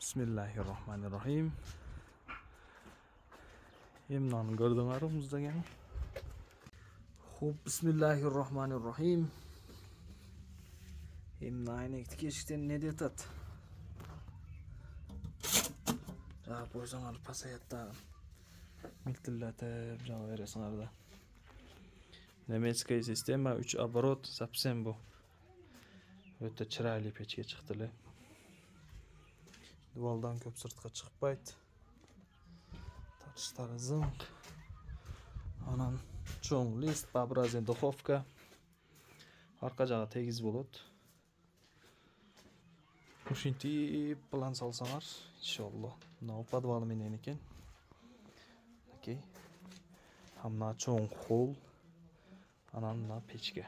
Bismillahirrahmanirrahim. Emnani gördüңөр muzdagan. Xo'p, bismillahirrahmanirrahim. Emni aynekti keshikten ne detat? Javob qo'ysаңар pasayatda. Miltillatib javob berесиңар. Немецкая система 3 оборот совсем bu. Өтө чырайлы печке чыкты эле. Дуалдан көп сыртка чыкпайт. Тартыштары зыңк. Анан чоң лист, пообразие духовка. Арка жагы тегиз болот. Ушинтип план салсаңар, иншалла. Мына подвалы менен экен. Окей. Мына чоң холл. Анан мына печке.